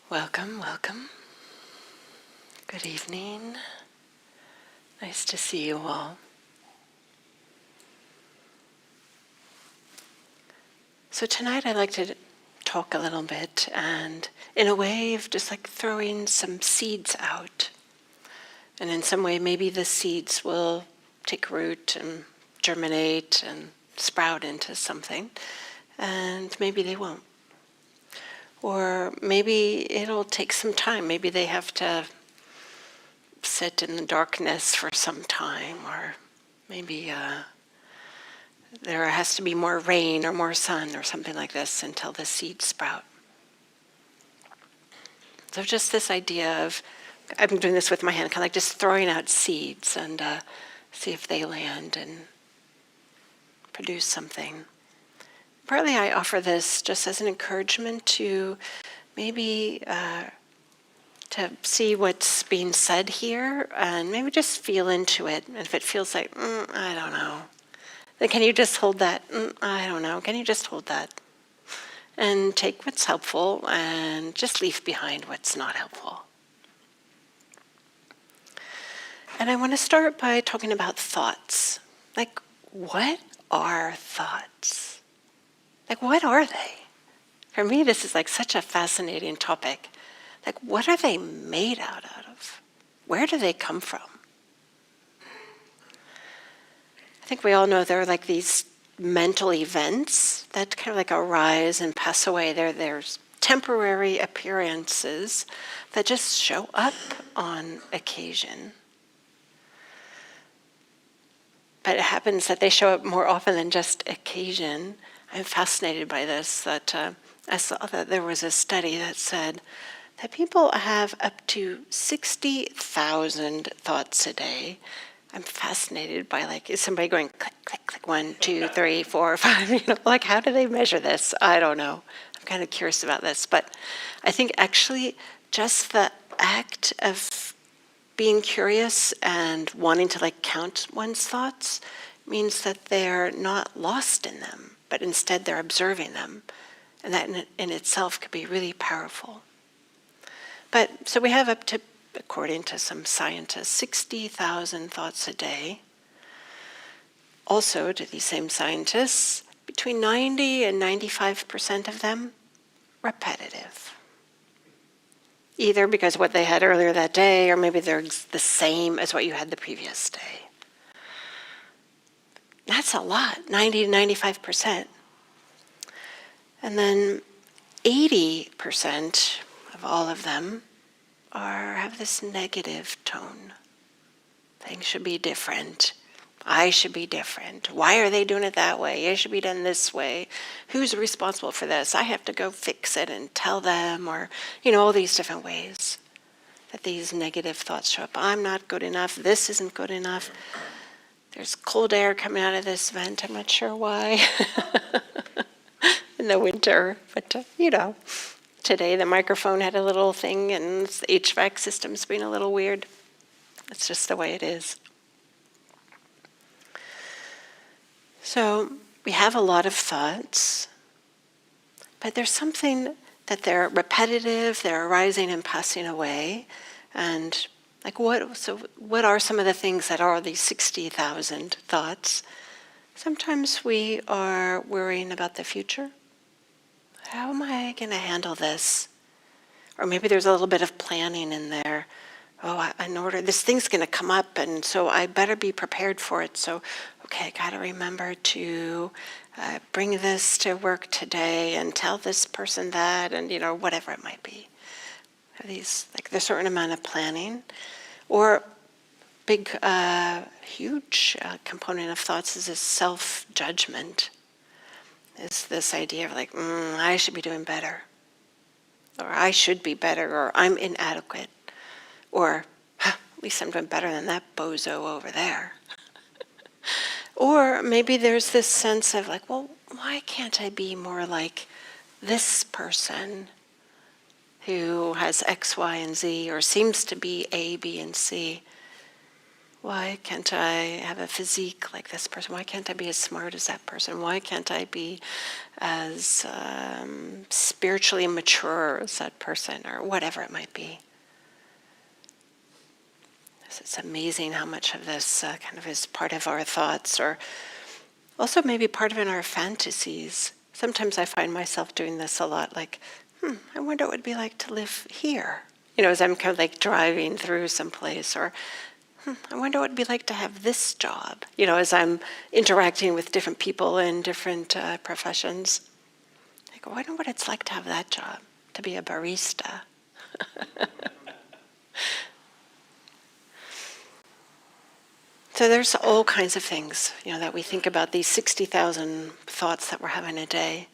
Welcome, welcome. Good evening. Nice to see you all. So tonight I'd like to talk a little bit and in a way of just like throwing some seeds out. And in some way maybe the seeds will take root and germinate and sprout into something, and maybe they won't. Or maybe it'll take some time. Maybe they have to sit in the darkness for some time, or maybe there has to be more rain or more sun or something like this until the seeds sprout. So just this idea of, I'm doing this with my hand, kind of like just throwing out seeds and see if they land and produce something. Partly I offer this just as an encouragement to maybe to see what's being said here and maybe just feel into it. And if it feels like, I don't know, then can you just hold that? I don't know. Can you just hold that? And take what's helpful and just leave behind what's not helpful. And I want to start by talking about thoughts. Like, what are thoughts? Like, what are they? For me, this is like such a fascinating topic. Like, what are they made out of? Where do they come from? I think we all know there are like these mental events that kind of like arise and pass away. There's temporary appearances that just show up on occasion. But it happens that they show up more often than just occasion. I'm fascinated by this, that I saw that there was a study that said that people have up to 60,000 thoughts a day. I'm fascinated by, like, is somebody going click, click, click, 1, 2, 3, 4, 5, like how do they measure this? I don't know. I'm kind of curious about this. But I think actually just the act of being curious and wanting to like count one's thoughts means that they're not lost in them, but instead they're observing them. And that in itself could be really powerful. But so we have up to, according to some scientists, 60,000 thoughts a day. Also, to these same scientists, between 90 and 95% of them repetitive. Either because of what they had earlier that day, or maybe they're the same as what you had the previous day. That's a lot, 90 to 95%. And then 80% of all of them have this negative tone. Things should be different. I should be different. Why are they doing it that way? It should be done this way. Who's responsible for this? I have to go fix it and tell them, or, all these different ways that these negative thoughts show up. I'm not good enough. This isn't good enough. There's cold air coming out of this vent. I'm not sure why. In the winter, but today the microphone had a little thing and the HVAC system's being a little weird. It's just the way it is. So we have a lot of thoughts, but there's something that they're repetitive, they're arising and passing away, and like what are some of the things that are these 60,000 thoughts? Sometimes we are worrying about the future. How am I going to handle this? Or maybe there's a little bit of planning in there. In order, this thing's going to come up, and so I better be prepared for it. So, okay, I got to remember to bring this to work today and tell this person that, and whatever it might be. These, like, there's a certain amount of planning, or big, huge component of thoughts is this self-judgment. Is this idea of like, I should be doing better, or I should be better, or I'm inadequate, or at least I'm doing better than that bozo over there. Or maybe there's this sense of like, well, why can't I be more like this person who has X, Y, and Z, or seems to be A, B, and C? Why can't I have a physique like this person? Why can't I be as smart as that person? Why can't I be as spiritually mature as that person, or whatever it might be? It's amazing how much of this kind of is part of our thoughts, or also maybe part of in our fantasies. Sometimes I find myself doing this a lot, like, I wonder what it would be like to live here. As I'm kind of like driving through some place, or I wonder what it would be like to have this job. As I'm interacting with different people in different professions. I go, I wonder what it's like to have that job, to be a barista. So there's all kinds of things, that we think about, these 60,000 thoughts that we're having a day.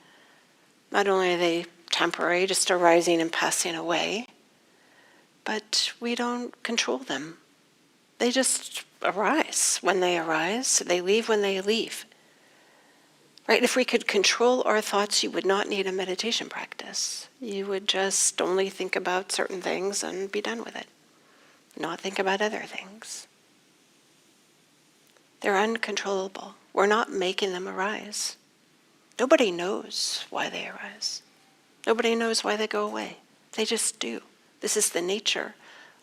Not only are they temporary, just arising and passing away, but we don't control them. They just arise when they arise. They leave when they leave. Right? If we could control our thoughts, you would not need a meditation practice. You would just only think about certain things and be done with it. Not think about other things. They're uncontrollable. We're not making them arise. Nobody knows why they arise. Nobody knows why they go away. They just do. This is the nature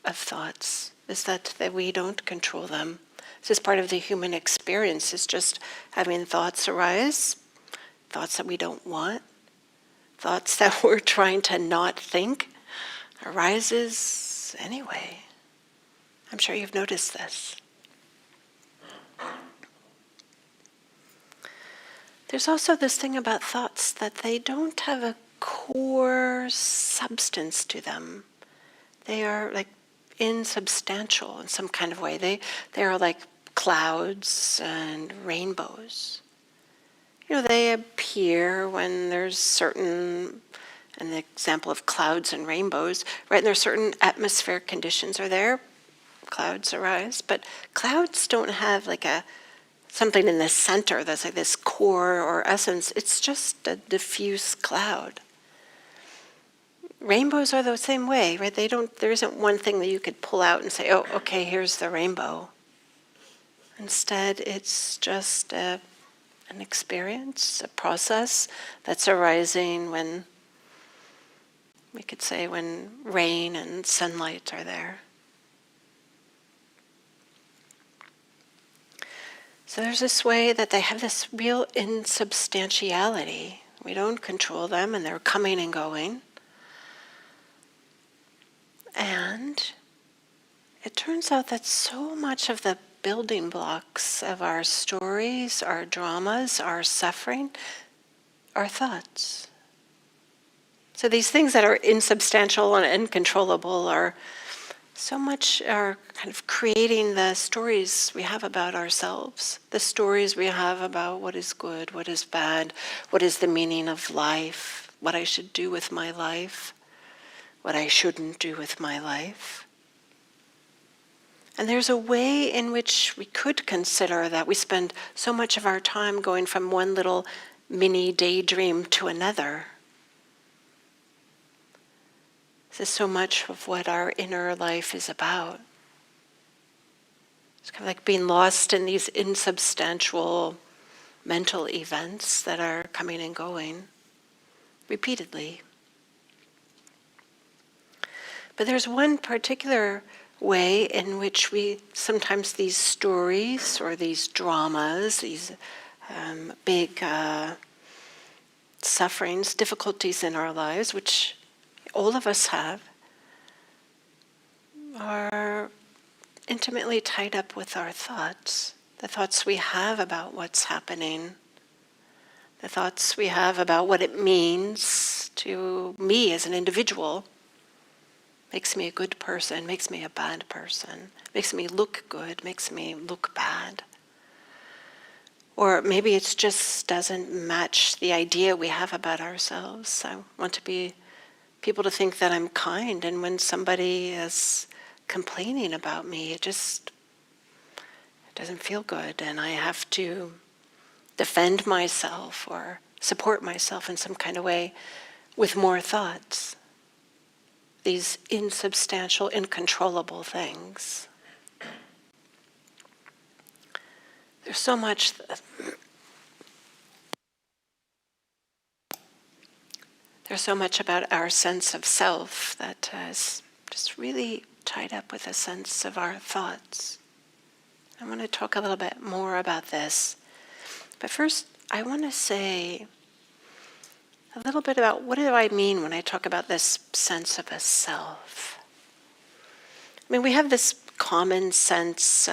of thoughts, is that we don't control them. This is part of the human experience, is just having thoughts arise, thoughts that we don't want, thoughts that we're trying to not think, arises anyway. I'm sure you've noticed this. There's also this thing about thoughts, that they don't have a core substance to them. They are like insubstantial in some kind of way. They are like clouds and rainbows. They appear when there's certain, an example of clouds and rainbows, right? And there's certain atmospheric conditions are there. Clouds arise, but clouds don't have like something in the center that's like this core or essence. It's just a diffuse cloud. Rainbows are the same way, right? There isn't one thing that you could pull out and say, oh, okay, here's the rainbow. Instead, it's just an experience, a process that's arising when, we could say, when rain and sunlight are there. So there's this way that they have this real insubstantiality. We don't control them, and they're coming and going. And it turns out that so much of the building blocks of our stories, our dramas, our suffering, are thoughts. So these things that are insubstantial and uncontrollable are so much are kind of creating the stories we have about ourselves, the stories we have about what is good, what is bad, what is the meaning of life, what I should do with my life, what I shouldn't do with my life. And there's a way in which we could consider that we spend so much of our time going from one little mini daydream to another. This is so much of what our inner life is about. It's kind of like being lost in these insubstantial mental events that are coming and going repeatedly. But there's one particular way in which we sometimes these stories or these dramas, these big sufferings, difficulties in our lives, which all of us have, are intimately tied up with our thoughts, the thoughts we have about what's happening, the thoughts we have about what it means to me as an individual. Makes me a good person, makes me a bad person, makes me look good, makes me look bad. Or maybe it just doesn't match the idea we have about ourselves. I want people to think that I'm kind, and when somebody is complaining about me, it doesn't feel good, and I have to defend myself or support myself in some kind of way with more thoughts. These insubstantial, uncontrollable things. There's so much about our sense of self that is just really tied up with a sense of our thoughts. I want to talk a little bit more about this. But first, I want to say a little bit about what do I mean when I talk about this sense of a self. I mean, we have this common sense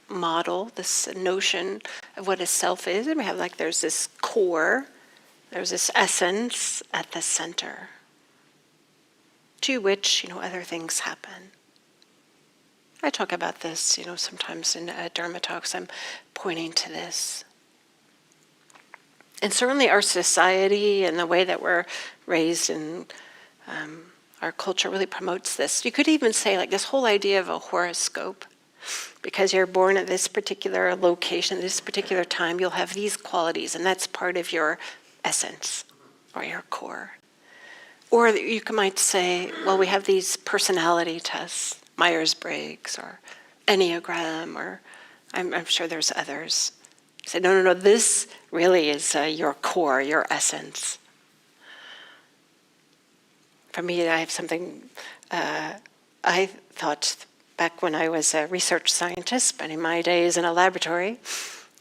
model, this notion of what a self is, and we have there's this core, there's this essence at the center, to which, other things happen. I talk about this, sometimes in Dharma talks, I'm pointing to this. And certainly our society and the way that we're raised in our culture really promotes this. You could even say this whole idea of a horoscope. Because you're born at this particular location, this particular time, you'll have these qualities, and that's part of your essence or your core. Or you might say, well, we have these personality tests, Myers-Briggs or Enneagram, or I'm sure there's others. Say, no, this really is your core, your essence. For me, I have something I thought back when I was a research scientist, spending my days in a laboratory.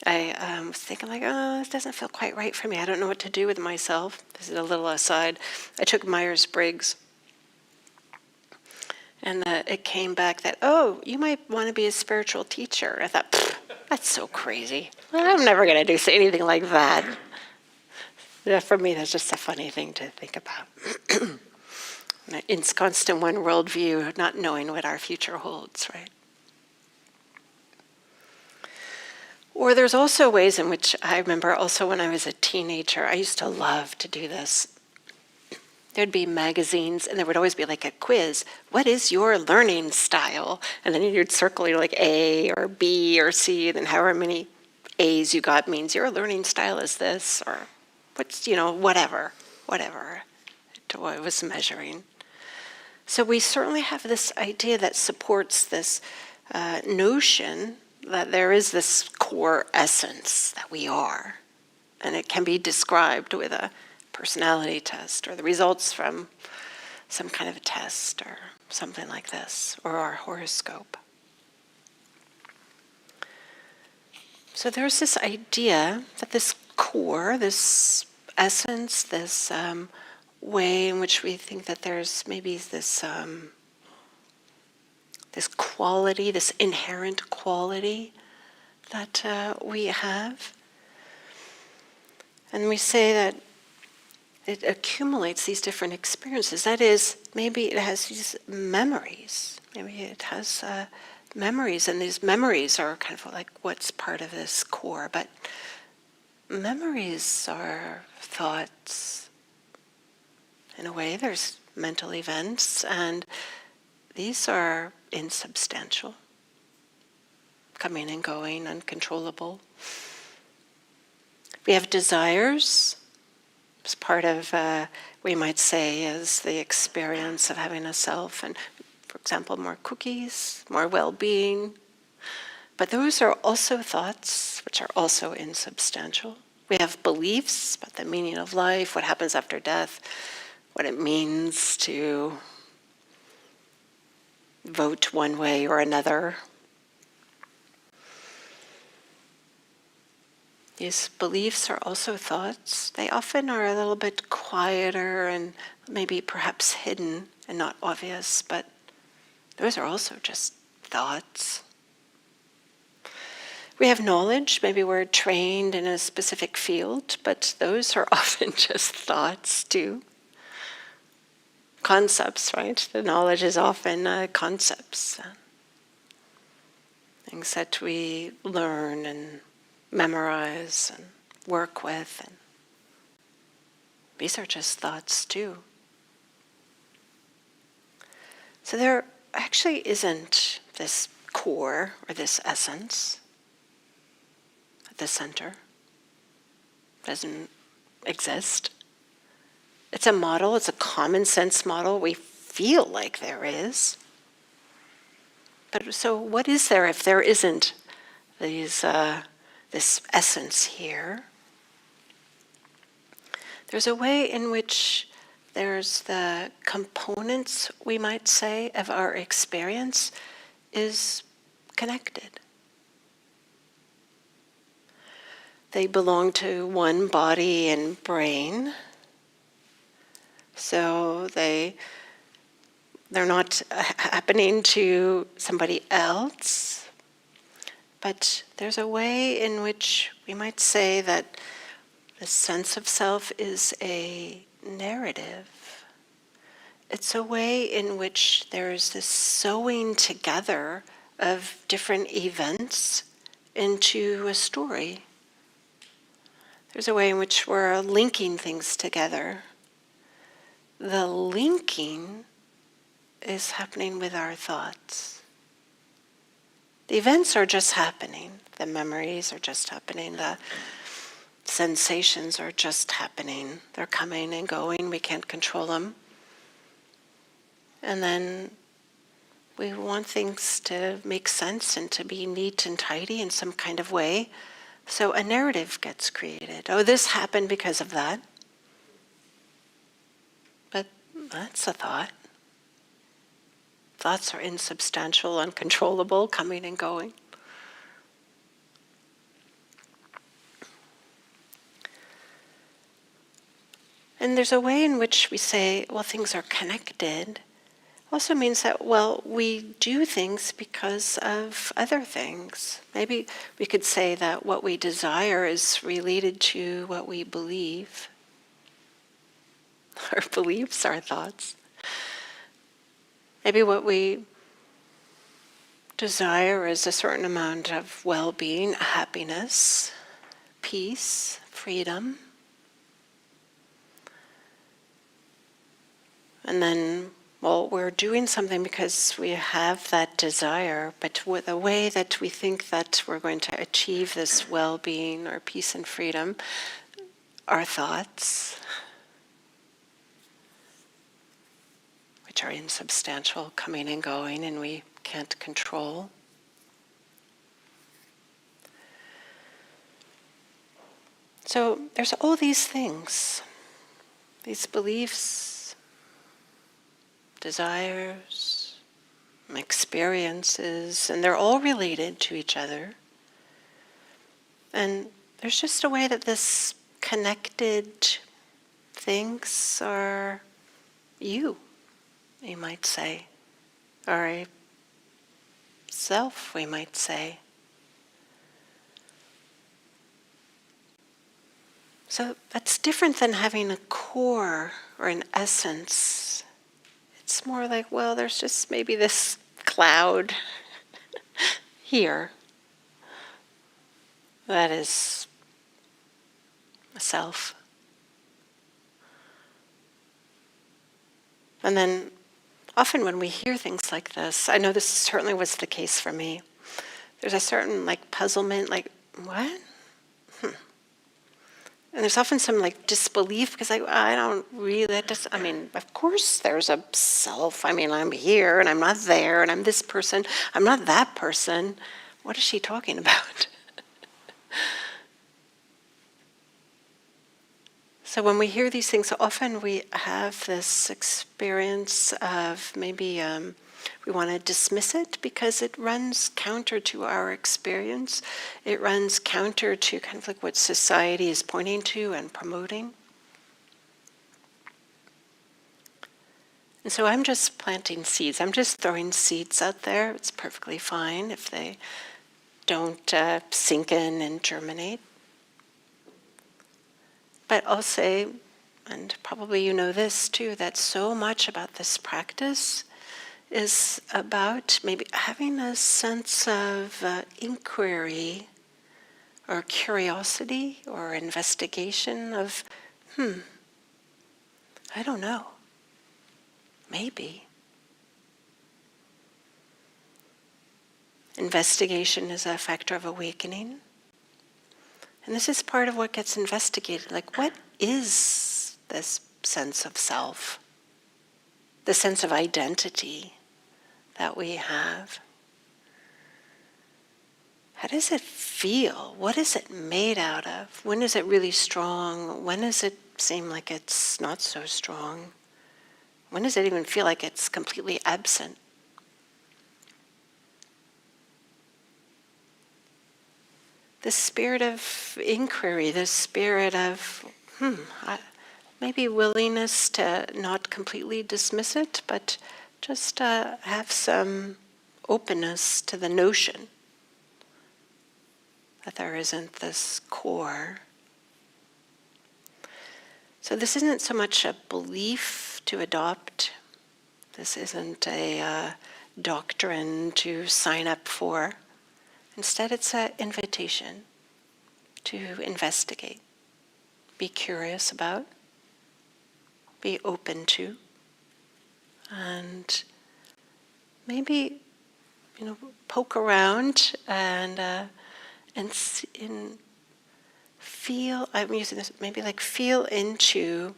I was thinking this doesn't feel quite right for me. I don't know what to do with myself. This is a little aside. I took Myers-Briggs. And it came back that, you might want to be a spiritual teacher. I thought, that's so crazy. I'm never going to do anything like that. Yeah, for me, that's just a funny thing to think about. Ensconced in one worldview, not knowing what our future holds, right? Or there's also ways in which I remember also when I was a teenager, I used to love to do this. There'd be magazines, and there would always be a quiz. What is your learning style? And then you'd circle A or B or C, and then however many A's you got means your learning style is this, or what's, whatever it was measuring. So we certainly have this idea that supports this notion that there is this core essence that we are, and it can be described with a personality test or the results from some kind of a test or something like this, or our horoscope. So there's this idea that this core, this essence, this way in which we think that there's maybe this this quality, this inherent quality that we have. And we say that it accumulates these different experiences. That is, maybe it has these memories. Maybe it has memories, and these memories are kind of what's part of this core. But memories are thoughts. In a way, there's mental events, and these are insubstantial, coming and going, uncontrollable. We have desires. It's part of, we might say, is the experience of having a self, and, for example, more cookies, more well-being. But those are also thoughts, which are also insubstantial. We have beliefs about the meaning of life, what happens after death, what it means to vote one way or another. These beliefs are also thoughts. They often are a little bit quieter and maybe perhaps hidden and not obvious, but those are also just thoughts. We have knowledge. Maybe we're trained in a specific field, but those are often just thoughts too. Concepts, right? The knowledge is often concepts. Things that we learn and memorize and work with. And these are just thoughts too. So there actually isn't this core or this essence at the center. It doesn't exist. It's a model, it's a common sense model. We feel like there is. But so what is there if there isn't these this essence here. There's a way in which there's the components, we might say, of our experience is connected. They belong to one body and brain, so they're not happening to somebody else, but there's a way in which we might say that the sense of self is a narrative. It's a way in which there's this sewing together of different events into a story. There's a way in which we're linking things together. The linking is happening with our thoughts. The events are just happening. The memories are just happening. The sensations are just happening. They're coming and going. We can't control them. And then we want things to make sense and to be neat and tidy in some kind of way. So a narrative gets created. Oh, this happened because of that. But that's a thought. Thoughts are insubstantial, uncontrollable, coming and going. And there's a way in which we say, well, things are connected. Also means that, well, we do things because of other things. Maybe we could say that what we desire is related to what we believe. Our beliefs, our thoughts. Maybe what we desire is a certain amount of well-being, happiness, peace, freedom. And then, well, we're doing something because we have that desire, but with the way that we think that we're going to achieve this well-being or peace and freedom, our thoughts, which are insubstantial, coming and going, and we can't control. So there's all these things, these beliefs, desires, experiences, and they're all related to each other. And there's just a way that this connected things are you might say, or a self, we might say. So that's different than having a core or an essence. It's more like, well, there's just maybe this cloud here that is a self. And then often when we hear things like this, I know this certainly was the case for me, there's a certain puzzlement, what? And there's often some disbelief because I don't really, of course there's a self. I'm here and I'm not there and I'm this person. I'm not that person. What is she talking about? So when we hear these things, often we have this experience of maybe we want to dismiss it because it runs counter to our experience. It runs counter to kind of what society is pointing to and promoting. And so I'm just planting seeds. I'm just throwing seeds out there. It's perfectly fine if they don't sink in and germinate. But I'll say, and probably you know this too, that so much about this practice is about maybe having a sense of inquiry or curiosity or investigation of, I don't know, maybe. Investigation is a factor of awakening. And this is part of what gets investigated. What is this sense of self? The sense of identity that we have? how does it feel? What is it made out of? When is it really strong? When does it seem like it's not so strong? When does it even feel like it's completely absent? The spirit of inquiry, the spirit of, maybe willingness to not completely dismiss it, but just have some openness to the notion that there isn't this core. So this isn't so much a belief to adopt. This isn't a doctrine to sign up for. Instead, it's an invitation to investigate, be curious about, be open to, and maybe, poke around and feel. I'm using this maybe like feel into.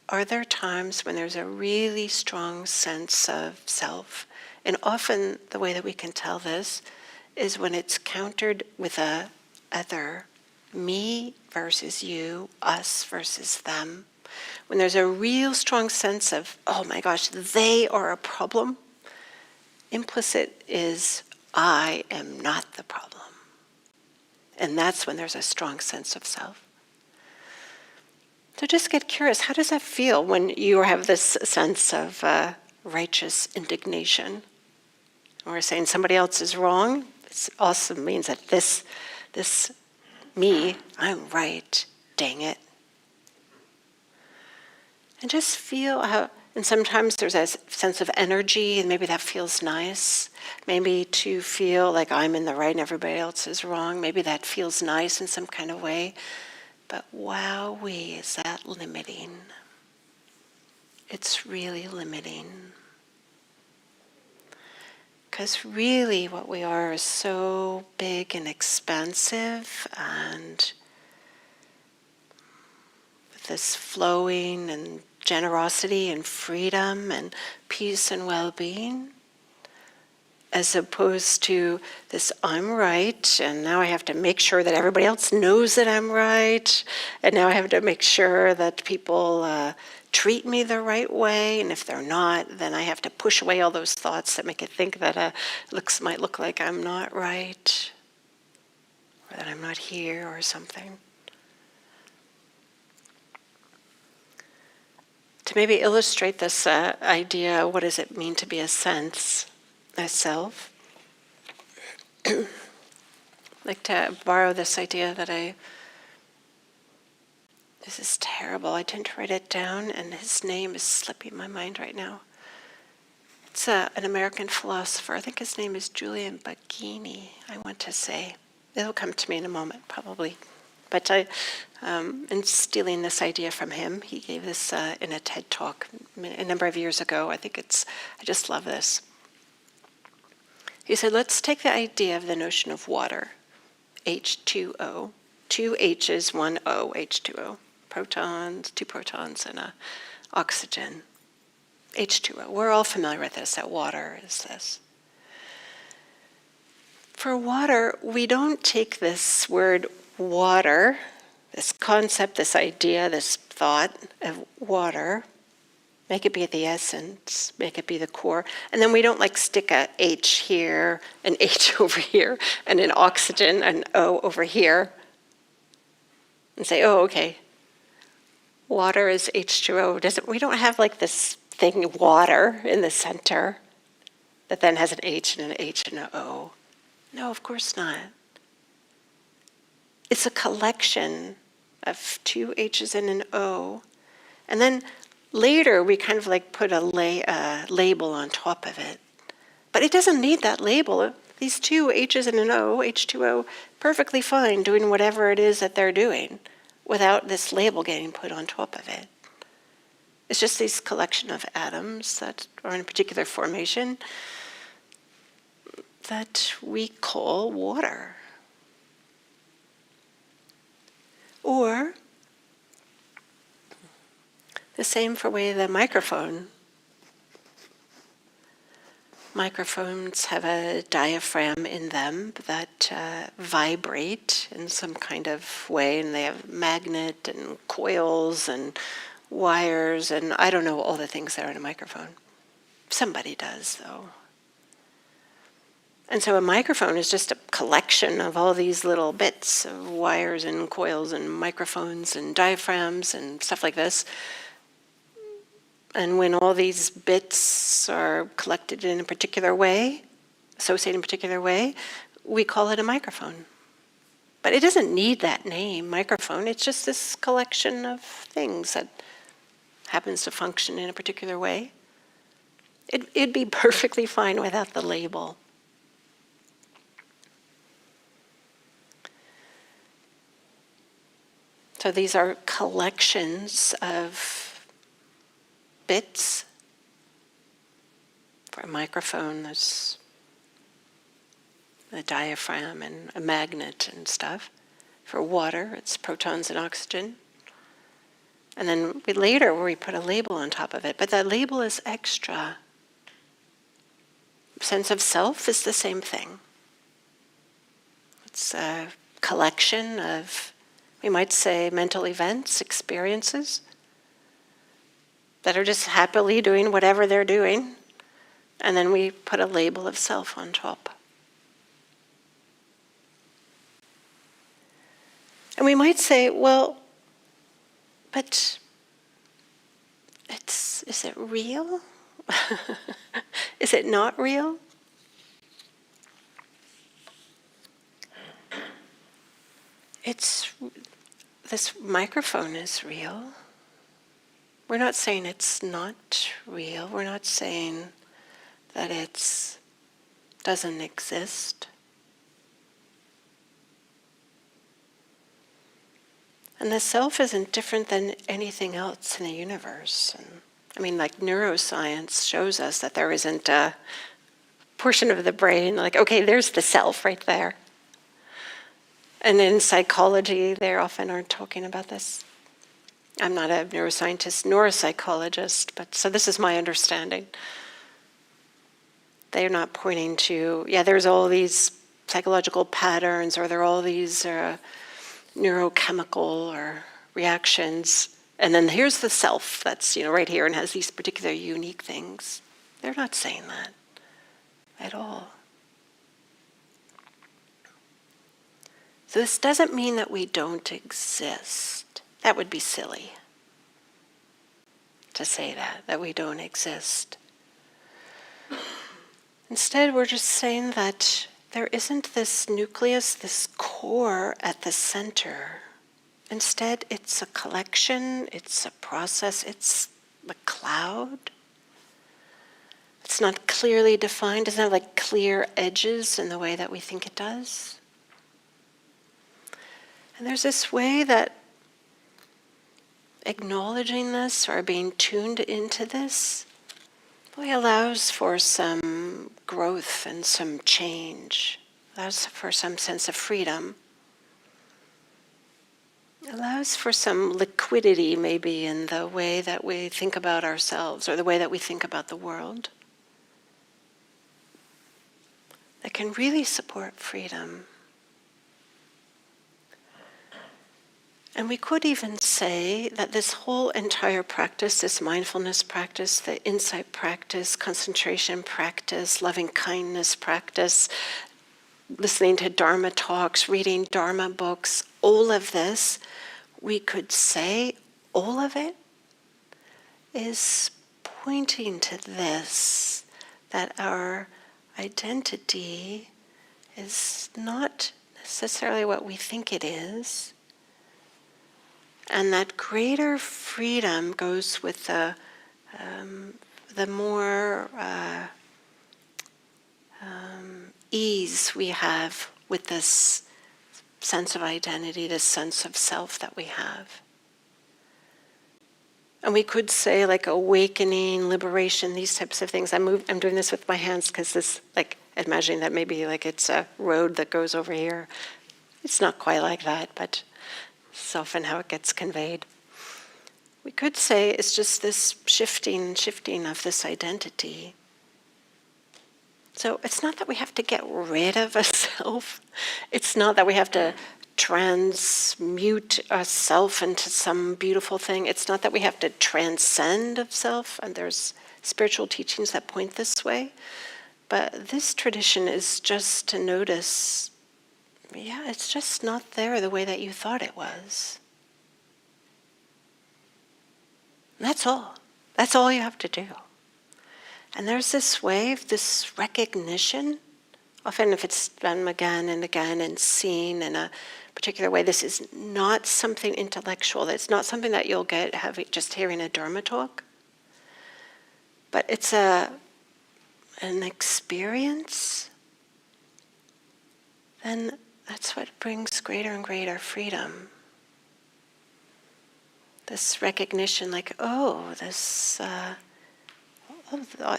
Are there times when there's a really strong sense of self? And often the way that we can tell this is when it's countered with a other, me versus you, us versus them. When there's a real strong sense of, oh my gosh, they are a problem, implicit is, I am not the problem. And that's when there's a strong sense of self. So just get curious, how does that feel when you have this sense of righteous indignation? We're saying somebody else is wrong. It also means that this me, I'm right, dang it. And just feel how, and sometimes there's a sense of energy, and maybe that feels nice. Maybe to feel like I'm in the right and everybody else is wrong. Maybe that feels nice in some kind of way. But wowee, is that limiting? It's really limiting. Because really what we are is so big and expansive, and with this flowing and generosity and freedom and peace and well-being, as opposed to this I'm right, and now I have to make sure that everybody else knows that I'm right, and now I have to make sure that people treat me the right way, and if they're not, then I have to push away all those thoughts that make it think that might look like I'm not right, or that I'm not here or something. To maybe illustrate this idea, what does it mean to be a sense, a self? I'd like to borrow this idea that this is terrible, I didn't write it down, and his name is slipping my mind right now. It's an American philosopher, I think his name is Julian Baggini, I want to say. It'll come to me in a moment, probably. But I'm stealing this idea from him. He gave this in a TED Talk a number of years ago. I just love this. He said, let's take the idea of the notion of water, H2O, 2 H's, 1 O, H2O, protons, 2 protons, and an oxygen, H2O. We're all familiar with this, that water is this. For water, we don't take this word water, this concept, this idea, this thought of water, make it be the essence, make it be the core, and then we don't stick a H here, an H over here, and an oxygen, an O over here, and say, oh, okay, water is H2O. We don't have this thing, water, in the center, that then has an H and an H and an O. No, of course not. It's a collection of 2 H's and an O. And then later we kind of put a label on top of it. But it doesn't need that label. These 2 H's and an O, H2O, perfectly fine doing whatever it is that they're doing without this label getting put on top of it. It's just this collection of atoms that are in a particular formation that we call water. Or the same for way the microphone. Microphones have a diaphragm in them that vibrate in some kind of way, and they have magnet and coils and wires, and I don't know all the things that are in a microphone. Somebody does, though. And so a microphone is just a collection of all these little bits of wires and coils and microphones and diaphragms and stuff like this. And when all these bits are collected in a particular way, associated in a particular way, we call it a microphone. But it doesn't need that name, microphone. It's just this collection of things that happens to function in a particular way. It'd be perfectly fine without the label. So these are collections of bits. For a microphone, there's a diaphragm and a magnet and stuff. For water, it's protons and oxygen. And then later we put a label on top of it, but that label is extra. Sense of self is the same thing. It's a collection of, we might say, mental events, experiences that are just happily doing whatever they're doing, and then we put a label of self on top. And we might say, well, but is it real? Is it not real? This microphone is real. We're not saying it's not real. We're not saying that it doesn't exist. And the self isn't different than anything else in the universe. And, I mean, like neuroscience shows us that there isn't a portion of the brain, like, okay, there's the self right there. And in psychology, they often aren't talking about this. I'm not a neuroscientist nor a psychologist, but so this is my understanding. They're not pointing to, there's all these psychological patterns, or there are all these neurochemical or reactions, and then here's the self that's right here and has these particular unique things. They're not saying that at all. So this doesn't mean that we don't exist. That would be silly to say that we don't exist. Instead, we're just saying that there isn't this nucleus, this core at the center. Instead, it's a collection, it's a process, it's a cloud. It's not clearly defined, doesn't have like clear edges in the way that we think it does. And there's this way that acknowledging this or being tuned into this really allows for some growth and some change, allows for some sense of freedom, allows for some liquidity maybe in the way that we think about ourselves or the way that we think about the world, that can really support freedom. And we could even say that this whole entire practice, this mindfulness practice, the insight practice, concentration practice, loving kindness practice, listening to Dharma talks, reading Dharma books, all of this, we could say all of it is pointing to this, that our identity is not necessarily what we think it is. And that greater freedom goes with the more ease we have with this sense of identity, this sense of self that we have. And we could say like awakening, liberation, these types of things. I'm doing this with my hands because this, like, imagining that maybe like it's a road that goes over here. It's not quite like that, but it's often how it gets conveyed. We could say it's just this shifting of this identity. So it's not that we have to get rid of a self. It's not that we have to transmute a self into some beautiful thing. It's not that we have to transcend of self, and there's spiritual teachings that point this way. But this tradition is just to notice, yeah, it's just not there the way that you thought it was. And that's all. That's all you have to do. And there's this wave, this recognition. Often if it's done again and again and seen in a particular way, this is not something intellectual. It's not something that you'll get just hearing a Dharma talk. But it's an experience. Then that's what brings greater and greater freedom. This recognition, like,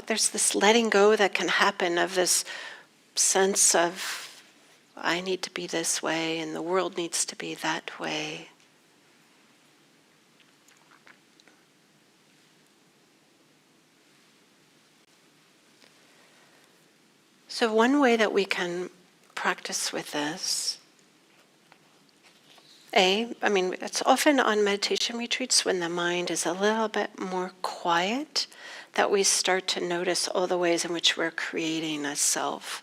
there's this letting go that can happen of this sense of, I need to be this way and the world needs to be that way. So one way that we can practice with this, it's often on meditation retreats when the mind is a little bit more quiet that we start to notice all the ways in which we're creating a self,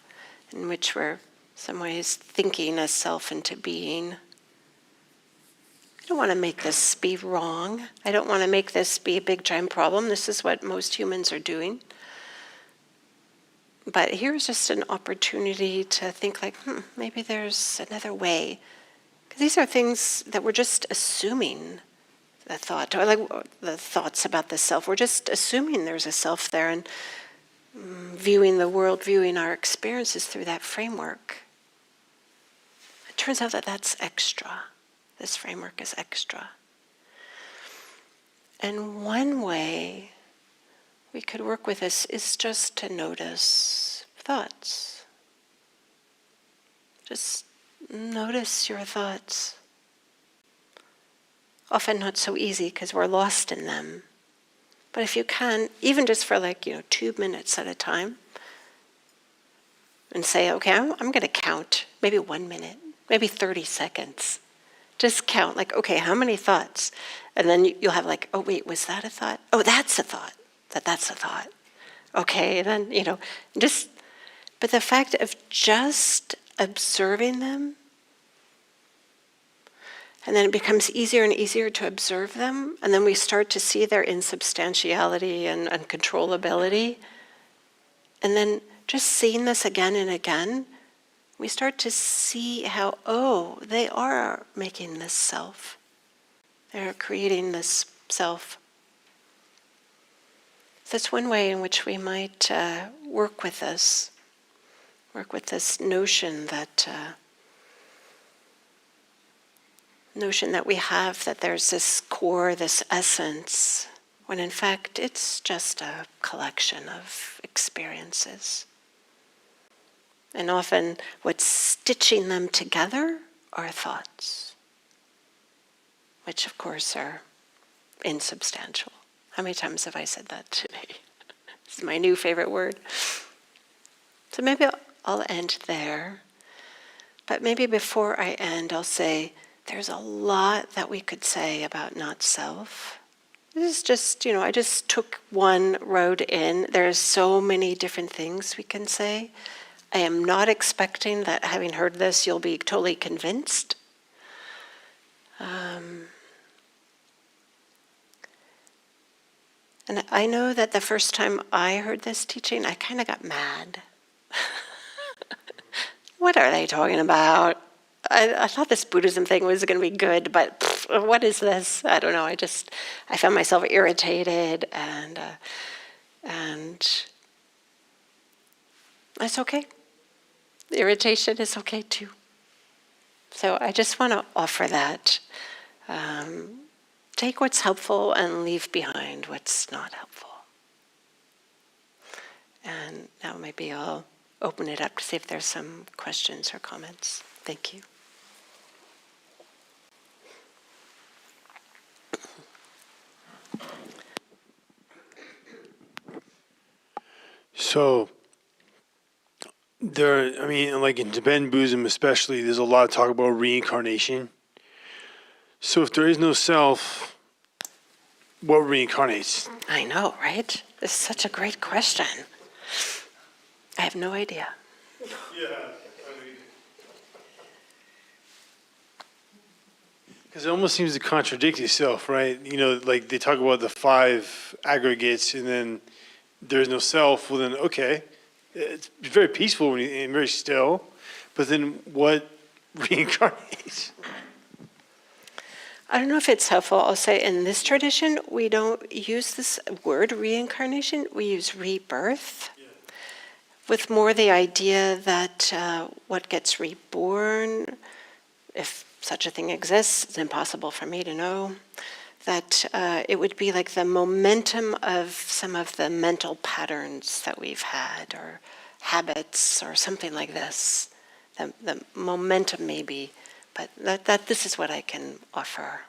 in which we're, some ways, thinking a self into being. I don't want to make this be wrong. I don't want to make this be a big giant problem. This is what most humans are doing. But here's just an opportunity to think like, maybe there's another way. Because these are things that we're just assuming the thought, or like the thoughts about the self. We're just assuming there's a self there and viewing the world, viewing our experiences through that framework. It turns out that that's extra. This framework is extra. And one way we could work with this is just to notice thoughts. Just notice your thoughts. Often not so easy because we're lost in them. But if you can, even just for 2 minutes at a time, and say, okay, I'm going to count, maybe 1 minute, maybe 30 seconds. Just count, okay, how many thoughts? And then you'll have oh wait, was that a thought? Oh, that's a thought. That's a thought. Okay, then, but the fact of just observing them, and then it becomes easier and easier to observe them, and then we start to see their insubstantiality and uncontrollability. And then just seeing this again and again, we start to see how, they are making this self. They're creating this self. So that's one way in which we might work with this notion that we have, that there's this core, this essence, when in fact it's just a collection of experiences. And often what's stitching them together are thoughts, which of course are insubstantial. How many times have I said that today? It's my new favorite word. So maybe I'll end there. But maybe before I end, I'll say, there's a lot that we could say about not self. This is just, I just took one road in. There's so many different things we can say. I am not expecting that having heard this, you'll be totally convinced. And I know that the first time I heard this teaching, I kind of got mad. What are they talking about? I thought this Buddhism thing was going to be good, but what is this? I don't know. I found myself irritated, and that's okay. The irritation is okay too. So I just want to offer that. Take what's helpful and leave behind what's not helpful. And now maybe I'll open it up to see if there's some questions or comments. Thank you. So, I mean, like in Tibetan Buddhism especially, there's a lot of talk about reincarnation. So if there is no self, what reincarnates? I know, right? This is such a great question. I have no idea. Yeah. Because it almost seems to contradict itself, right? You know, like they talk about the 5 aggregates and then there's no self. Well, then, okay. It's very peaceful and very still. But then what reincarnates? I don't know if it's helpful. I'll say in this tradition, we don't use this word reincarnation. We use rebirth, with more the idea that what gets reborn, if such a thing exists, it's impossible for me to know, that it would be like the momentum of some of the mental patterns that we've had, or habits, or something like this. The momentum maybe, but that this is what I can offer.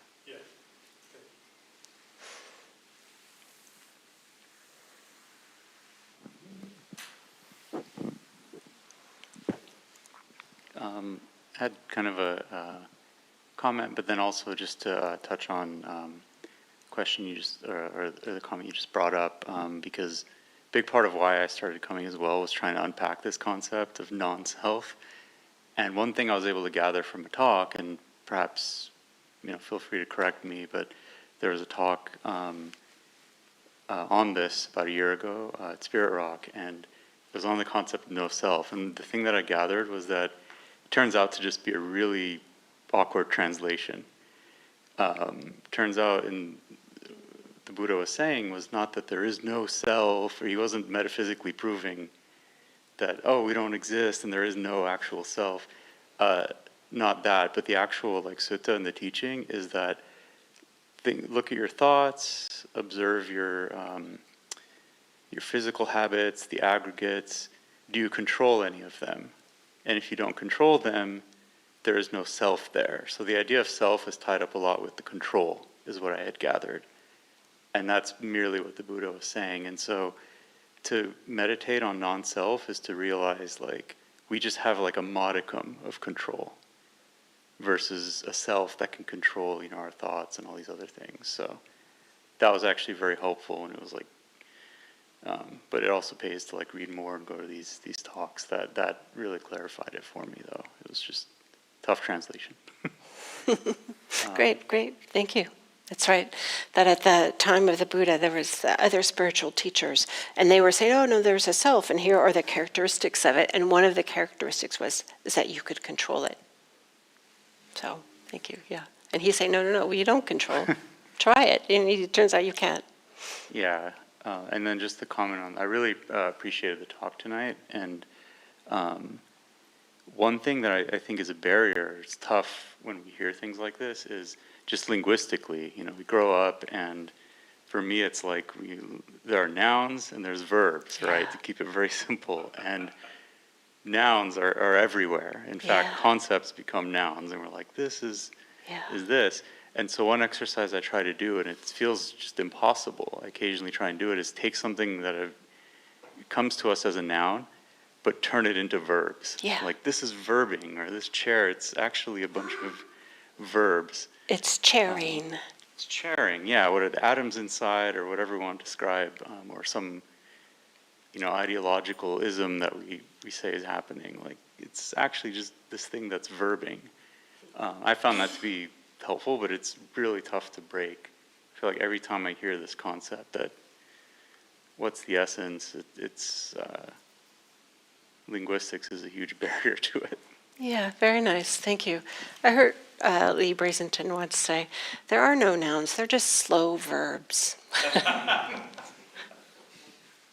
Had kind of a comment, but then also just to touch on question you just or the comment you just brought up, because a big part of why I started coming as well was trying to unpack this concept of non-self. And one thing I was able to gather from a talk, and perhaps feel free to correct me, but there was a talk on this about a year ago at Spirit Rock, and it was on the concept of no self. And the thing that I gathered was that it turns out to just be a really awkward translation. Turns out, in the Buddha was saying was not that there is no self, or he wasn't metaphysically proving that, oh, we don't exist and there is no actual self. Not that, but the actual sutta and the teaching is that look at your thoughts, observe your physical habits, the aggregates. Do you control any of them? And if you don't control them, there is no self there. So the idea of self is tied up a lot with the control, is what I had gathered. And that's merely what the Buddha was saying. And so to meditate on non-self is to realize we just have a modicum of control versus a self that can control our thoughts and all these other things. So that was actually very helpful, and it was but it also pays to read more and go to these talks. That really clarified it for me, though. It was just tough translation. Great, thank you. That's right. That at the time of the Buddha, there was other spiritual teachers, and they were saying, "Oh no, there's a self, and here are the characteristics of it." And one of the characteristics is that you could control it. So, thank you. Yeah, and he's saying, "No, you don't control. Try it." And it turns out you can't. Yeah. And then just the comment on, I really appreciated the talk tonight. And one thing that I think is a barrier, it's tough when we hear things like this, is just linguistically. We grow up, and for me it's there are nouns and there's verbs, right? To keep it very simple. And nouns are everywhere. In fact, concepts become nouns, and we're like, this is this. And so one exercise I try to do, and it feels just impossible, I occasionally try and do it, is take something that comes to us as a noun, but turn it into verbs. Yeah. This is verbing, or this chair, it's actually a bunch of verbs. It's chairing. It's chairing, yeah. What are the atoms inside, or whatever we want to describe, or some ideological ism that we say is happening. It's actually just this thing that's verbing. I found that to be helpful, but it's really tough to break. I feel like every time I hear this concept that what's the essence, it's linguistics is a huge barrier to it. Yeah, very nice. Thank you. I heard Lee Brazenton once say, there are no nouns, they're just slow verbs.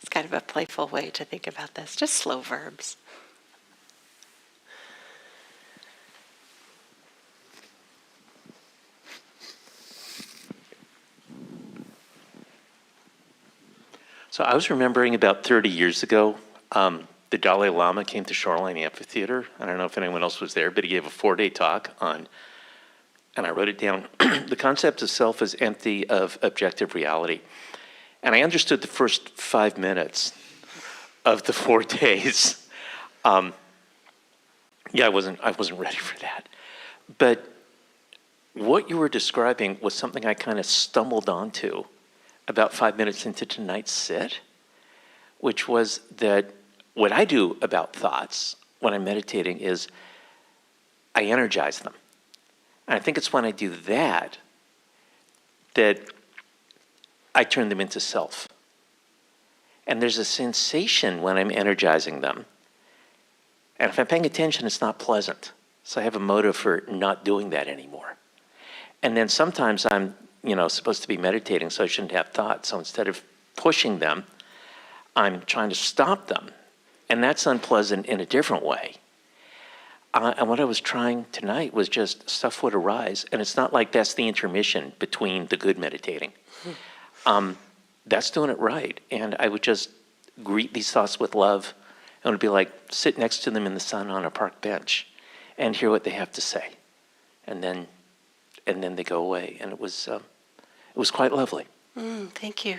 It's kind of a playful way to think about this, just slow verbs. So I was remembering about 30 years ago, the Dalai Lama came to Shoreline Amphitheater. I don't know if anyone else was there, but he gave a 4-day talk on, and I wrote it down, the concept of self is empty of objective reality. And I understood the first 5 minutes of the 4 days. Yeah, I wasn't ready for that. But what you were describing was something I kind of stumbled onto about 5 minutes into tonight's sit, which was that what I do about thoughts when I'm meditating is I energize them. And I think it's when I do that that I turn them into self. And there's a sensation when I'm energizing them. And if I'm paying attention, it's not pleasant. So I have a motive for not doing that anymore. And then sometimes I'm, supposed to be meditating, so I shouldn't have thoughts. So instead of pushing them, I'm trying to stop them. And that's unpleasant in a different way. And what I was trying tonight was just stuff would arise. And it's not like that's the intermission between the good meditating. That's doing it right. And I would just greet these thoughts with love. And it would be like sit next to them in the sun on a park bench and hear what they have to say. And then they go away. And it was quite lovely. Thank you.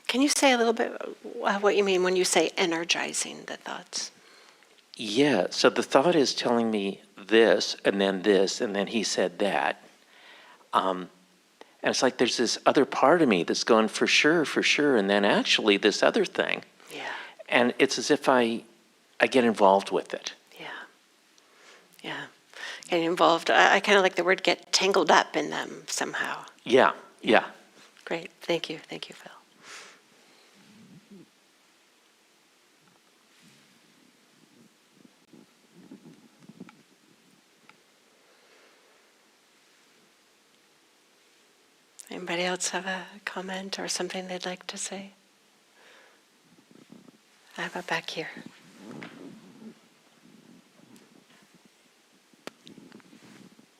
Can you say a little bit what you mean when you say energizing the thoughts? Yeah, so the thought is telling me this, and then he said that. And it's like there's this other part of me that's going for sure, and then actually this other thing. Yeah. And it's as if I get involved with it. Yeah. Getting involved. I kind of like the word get tangled up in them somehow. Yeah. Great. Thank you. Thank you, Phil. Anybody else have a comment or something they'd like to say? How about back here?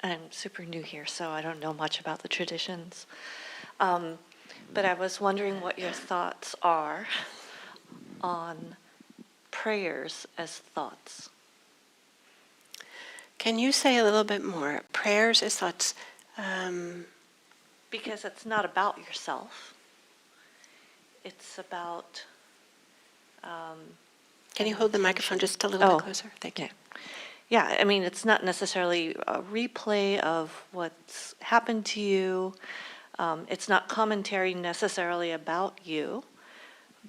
I'm super new here, so I don't know much about the traditions. But I was wondering what your thoughts are on prayers as thoughts. Can you say a little bit more? Prayers as thoughts. Because it's not about yourself. It's about... Can you hold the microphone just a little Oh, bit closer? Thank you. Yeah, I mean, it's not necessarily a replay of what's happened to you. It's not commentary necessarily about you,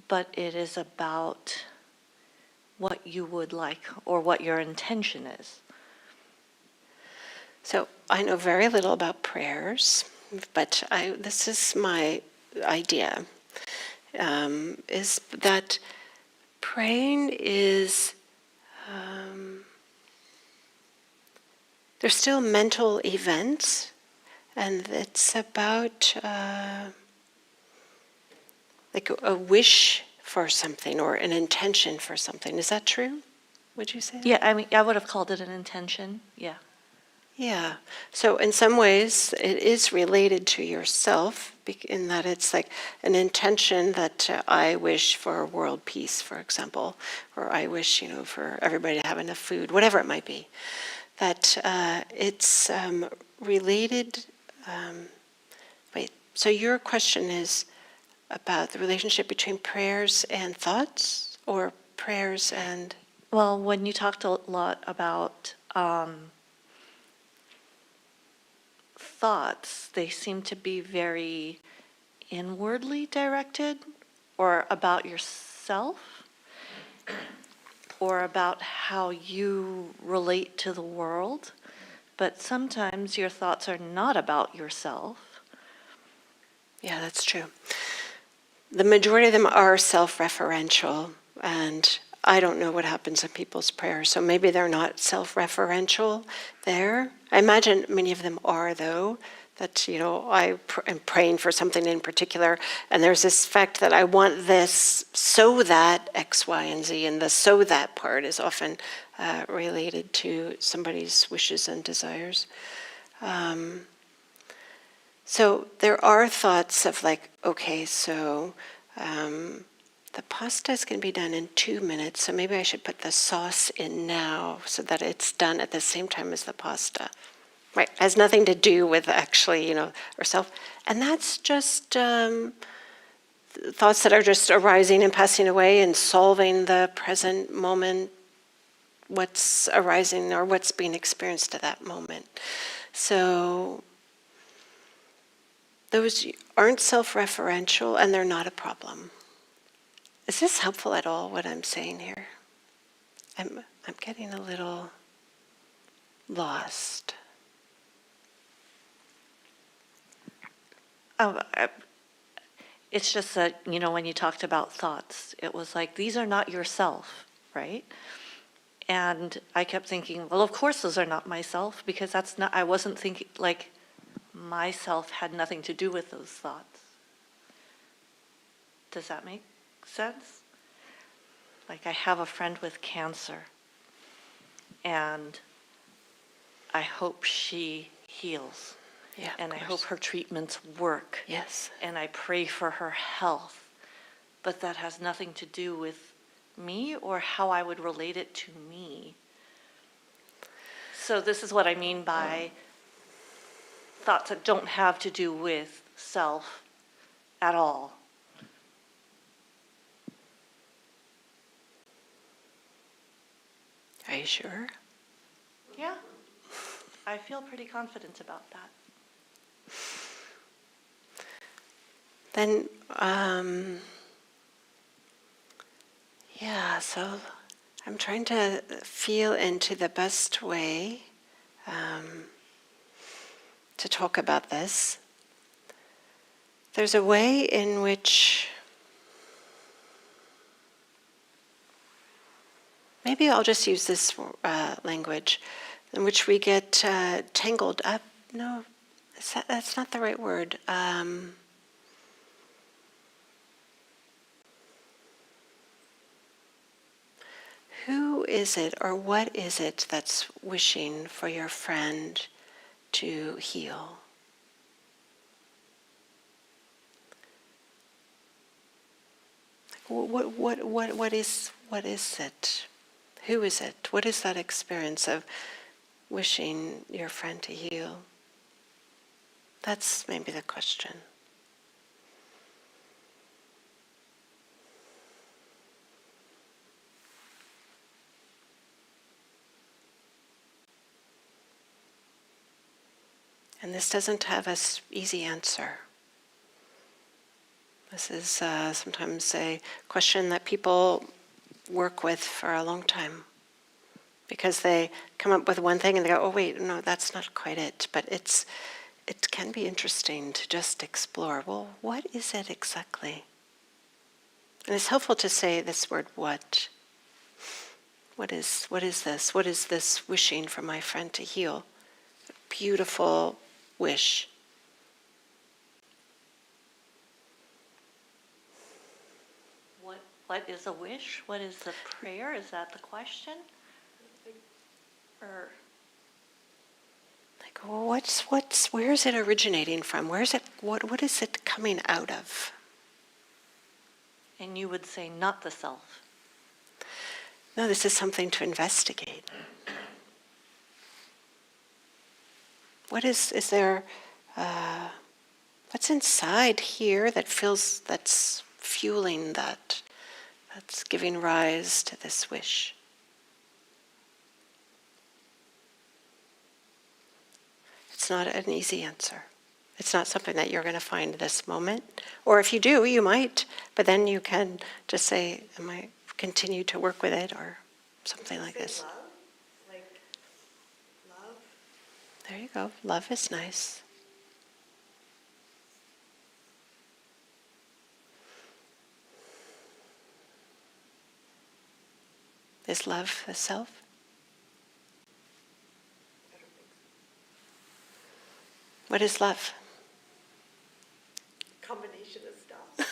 but it is about what you would like or what your intention is. So I know very little about prayers, but this is my idea, is that praying is, there's still mental events, and it's about like a wish for something or an intention for something. Is that true? Would you say that? Yeah, I mean, I would have called it an intention, yeah. Yeah. So in some ways, it is related to yourself in that it's like an intention that I wish for world peace, for example, or I wish, for everybody to have enough food, whatever it might be. That it's related. Wait. So your question is about the relationship between prayers and thoughts, or prayers and? Well, when you talked a lot about thoughts, they seem to be very inwardly directed, or about yourself, or about how you relate to the world. But sometimes your thoughts are not about yourself. Yeah, that's true. The majority of them are self-referential, and I don't know what happens in people's prayers, so maybe they're not self-referential there. I imagine many of them are, though, that, I am praying for something in particular, and there's this fact that I want this so that X, Y, and Z, and the so that part is often related to somebody's wishes and desires. So there are thoughts of like, okay, so the pasta is going to be done in 2 minutes, so maybe I should put the sauce in now so that it's done at the same time as the pasta. Right, has nothing to do with actually, ourself. And that's just thoughts that are just arising and passing away and solving the present moment what's arising or what's being experienced at that moment. So those aren't self-referential and they're not a problem. Is this helpful at all, what I'm saying here? I'm getting a little lost. It's just that, when you talked about thoughts, it was like, these are not yourself, right? And I kept thinking, well, of course those are not myself, because I wasn't thinking, like, myself had nothing to do with those thoughts. Does that make sense? Like, I have a friend with cancer, and I hope she heals. Yeah, And of I hope course. her treatments work. Yes. And I pray for her health. But that has nothing to do with me or how I would relate it to me. So this is what I mean by thoughts that don't have to do with self at all. Are you sure? Yeah, I feel pretty confident about that. Then, so I'm trying to feel into the best way to talk about this. There's a way in which, maybe I'll just use this language, in which we get tangled up. No, that's not the right word. Who is it or what is it that's wishing for your friend to heal? What is it? Who is it? What is that experience of wishing your friend to heal? That's maybe the question. And this doesn't have an easy answer. This is sometimes a question that people work with for a long time, because they come up with one thing and they go, oh wait, no, that's not quite it. But it can be interesting to just explore, well, what is it exactly? And it's helpful to say this word, what. What is this? What is this wishing for my friend to heal? Beautiful wish. What is a wish? What is the prayer? Is that the question? Or Like, well, where is it originating from? Where is it? What is it coming out of? and you would say not the self. No, this is something to investigate. What is there? What's inside here that's fueling that? That's giving rise to this wish. It's not an easy answer. It's not something that you're going to find this moment. Or if you do, you might, but then you can just say, I might continue to work with it or something like this. Love? Like, love? There you go. Love is nice. Is love the self? I don't think so. What is love? Combination of stuff.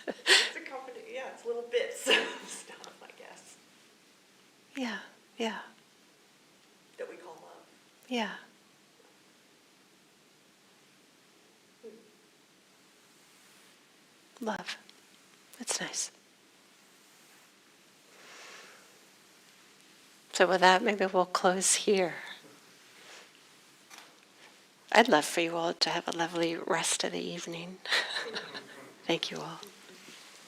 It's a combination, yeah, it's little bits of stuff, I guess, Yeah, that we call love. yeah. Love. That's nice. So with that, maybe we'll close here. I'd love for you all to have a lovely rest of the evening. Thank you all.